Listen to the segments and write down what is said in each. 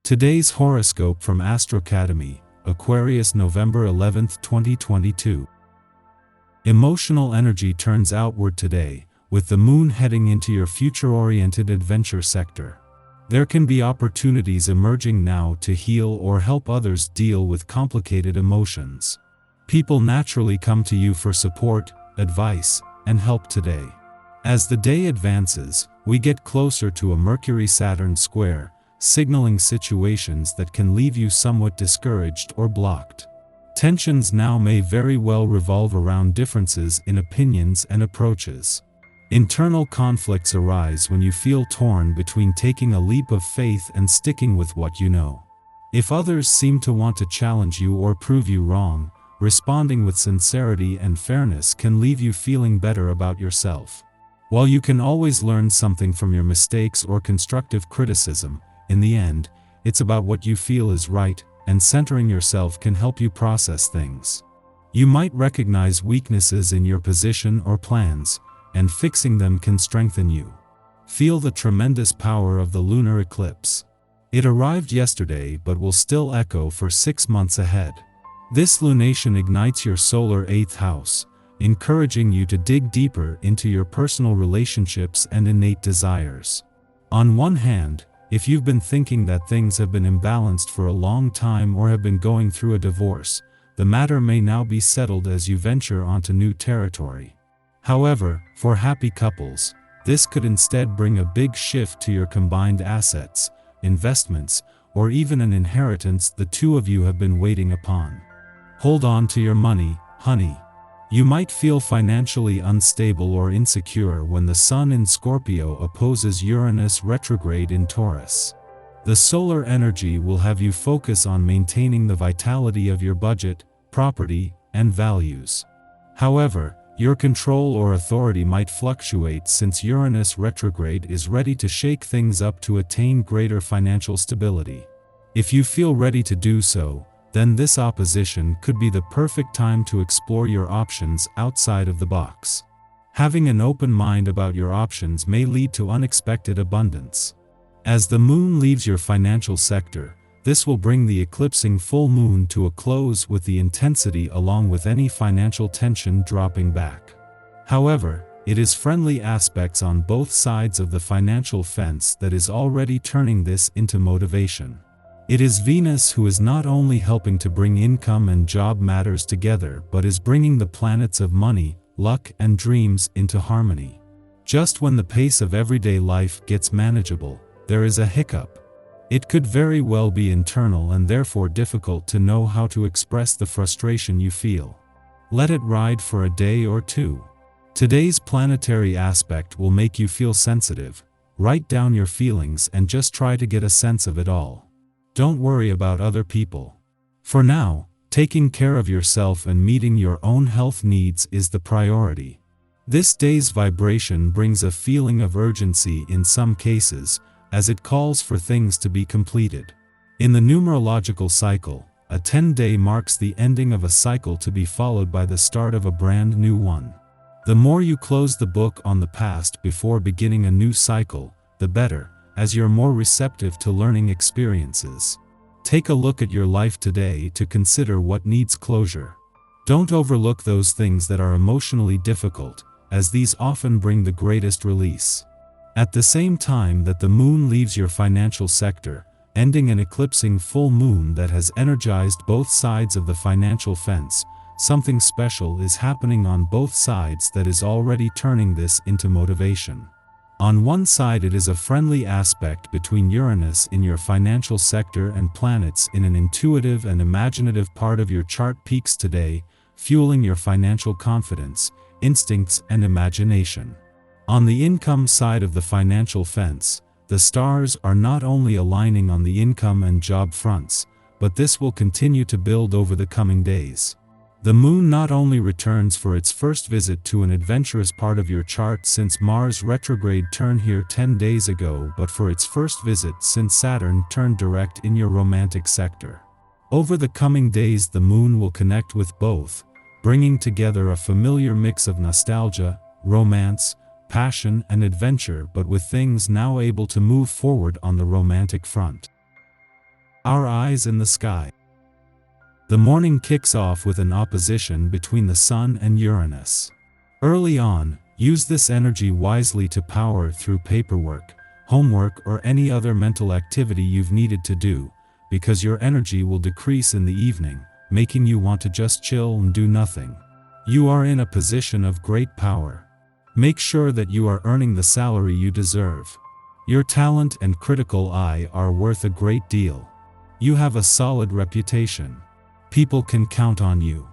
Today's horoscope from Astrocademy, Aquarius November 11, 2022. Emotional energy turns outward today, with the moon heading into your future-oriented adventure sector. There can be opportunities emerging now to heal or help others deal with complicated emotions. People naturally come to you for support, advice, and help today. As the day advances, we get closer to a Mercury-Saturn square, signaling situations that can leave you somewhat discouraged or blocked. Tensions now may very well revolve around differences in opinions and approaches. Internal conflicts arise when you feel torn between taking a leap of faith and sticking with what you know. If others seem to want to challenge you or prove you wrong, responding with sincerity and fairness can leave you feeling better about yourself. While you can always learn something from your mistakes or constructive criticism, in the end, it's about what you feel is right, and centering yourself can help you process things. You might recognize weaknesses in your position or plans, and fixing them can strengthen you. Feel the tremendous power of the lunar eclipse. It arrived yesterday but will still echo for 6 months ahead. This lunation ignites your solar 8th house, encouraging you to dig deeper into your personal relationships and innate desires. On one hand, if you've been thinking that things have been imbalanced for a long time or have been going through a divorce, the matter may now be settled as you venture onto new territory. However, for happy couples, this could instead bring a big shift to your combined assets, investments, or even an inheritance the two of you have been waiting upon. Hold on to your money, honey. You might feel financially unstable or insecure when the Sun in Scorpio opposes Uranus retrograde in Taurus. The solar energy will have you focus on maintaining the vitality of your budget, property, and values. However, your control or authority might fluctuate since Uranus retrograde is ready to shake things up to attain greater financial stability. If you feel ready to do so, then this opposition could be the perfect time to explore your options outside of the box. Having an open mind about your options may lead to unexpected abundance. As the moon leaves your financial sector, this will bring the eclipsing full moon to a close with the intensity along with any financial tension dropping back. However, it is friendly aspects on both sides of the financial fence that is already turning this into motivation. It is Venus who is not only helping to bring income and job matters together but is bringing the planets of money, luck, and dreams into harmony. Just when the pace of everyday life gets manageable, there is a hiccup. It could very well be internal and therefore difficult to know how to express the frustration you feel. Let it ride for a day or two. Today's planetary aspect will make you feel sensitive. Write down your feelings and just try to get a sense of it all. Don't worry about other people. For now, taking care of yourself and meeting your own health needs is the priority. This day's vibration brings a feeling of urgency in some cases, as it calls for things to be completed. In the numerological cycle, a 10-day marks the ending of a cycle to be followed by the start of a brand new one. The more you close the book on the past before beginning a new cycle, the better, as you're more receptive to learning experiences. Take a look at your life today to consider what needs closure. Don't overlook those things that are emotionally difficult, as these often bring the greatest release. At the same time that the moon leaves your financial sector, ending an eclipsing full moon that has energized both sides of the financial fence, something special is happening on both sides that is already turning this into motivation. On one side, it is a friendly aspect between Uranus in your financial sector and planets in an intuitive and imaginative part of your chart peaks today, fueling your financial confidence, instincts, and imagination. On the income side of the financial fence, the stars are not only aligning on the income and job fronts, but this will continue to build over the coming days. The moon not only returns for its first visit to an adventurous part of your chart since Mars retrograde turned here 10 days ago, but for its first visit since Saturn turned direct in your romantic sector. Over the coming days, the moon will connect with both, bringing together a familiar mix of nostalgia, romance, passion, and adventure, but with things now able to move forward on the romantic front. Our eyes in the sky. The morning kicks off with an opposition between the Sun and Uranus. Early on, use this energy wisely to power through paperwork, homework, or any other mental activity you've needed to do, because your energy will decrease in the evening, making you want to just chill and do nothing. You are in a position of great power. Make sure that you are earning the salary you deserve. Your talent and critical eye are worth a great deal. You have a solid reputation. People can count on you.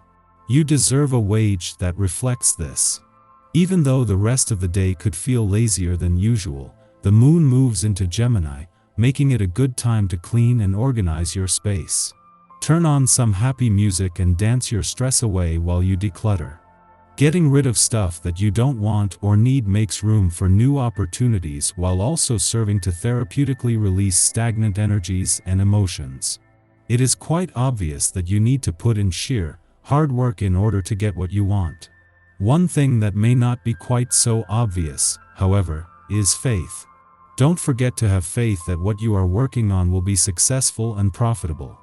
You deserve a wage that reflects this. Even though the rest of the day could feel lazier than usual, the moon moves into Gemini, making it a good time to clean and organize your space. Turn on some happy music and dance your stress away while you declutter. Getting rid of stuff that you don't want or need makes room for new opportunities while also serving to therapeutically release stagnant energies and emotions. It is quite obvious that you need to put in sheer, hard work in order to get what you want. One thing that may not be quite so obvious, however, is faith. Don't forget to have faith that what you are working on will be successful and profitable.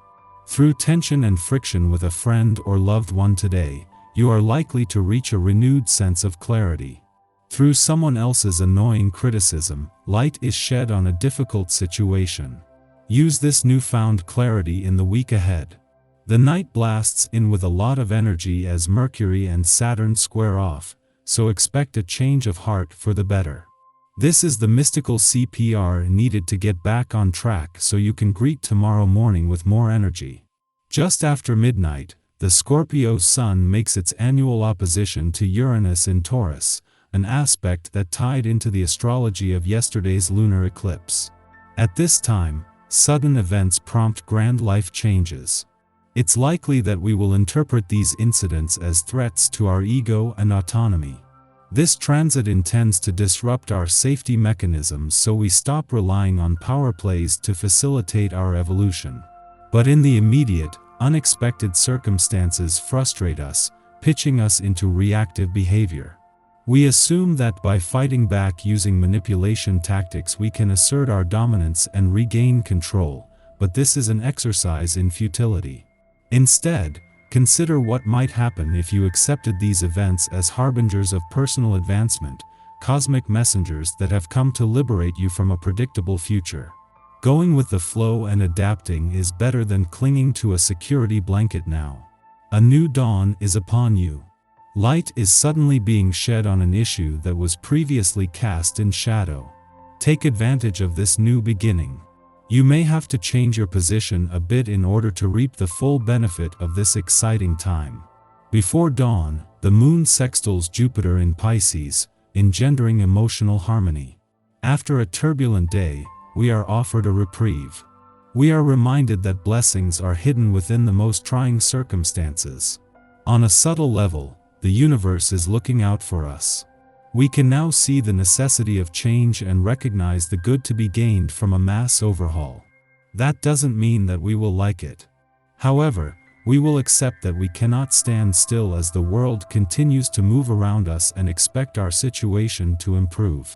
Through tension and friction with a friend or loved one today, you are likely to reach a renewed sense of clarity. Through someone else's annoying criticism, light is shed on a difficult situation. Use this newfound clarity in the week ahead. The night blasts in with a lot of energy as Mercury and Saturn square off, so expect a change of heart for the better. This is the mystical CPR needed to get back on track so you can greet tomorrow morning with more energy. Just after midnight, the Scorpio Sun makes its annual opposition to Uranus in Taurus, an aspect that tied into the astrology of yesterday's lunar eclipse. At this time, sudden events prompt grand life changes. It's likely that we will interpret these incidents as threats to our ego and autonomy. This transit intends to disrupt our safety mechanisms so we stop relying on power plays to facilitate our evolution. But in the immediate, unexpected circumstances frustrate us, pitching us into reactive behavior. We assume that by fighting back using manipulation tactics we can assert our dominance and regain control, but this is an exercise in futility. Instead, consider what might happen if you accepted these events as harbingers of personal advancement, cosmic messengers that have come to liberate you from a predictable future. Going with the flow and adapting is better than clinging to a security blanket now. A new dawn is upon you. Light is suddenly being shed on an issue that was previously cast in shadow. Take advantage of this new beginning. You may have to change your position a bit in order to reap the full benefit of this exciting time. Before dawn, the moon sextiles Jupiter in Pisces, engendering emotional harmony. After a turbulent day, we are offered a reprieve. We are reminded that blessings are hidden within the most trying circumstances. On a subtle level, the universe is looking out for us. We can now see the necessity of change and recognize the good to be gained from a mass overhaul. That doesn't mean that we will like it. However, we will accept that we cannot stand still as the world continues to move around us and expect our situation to improve.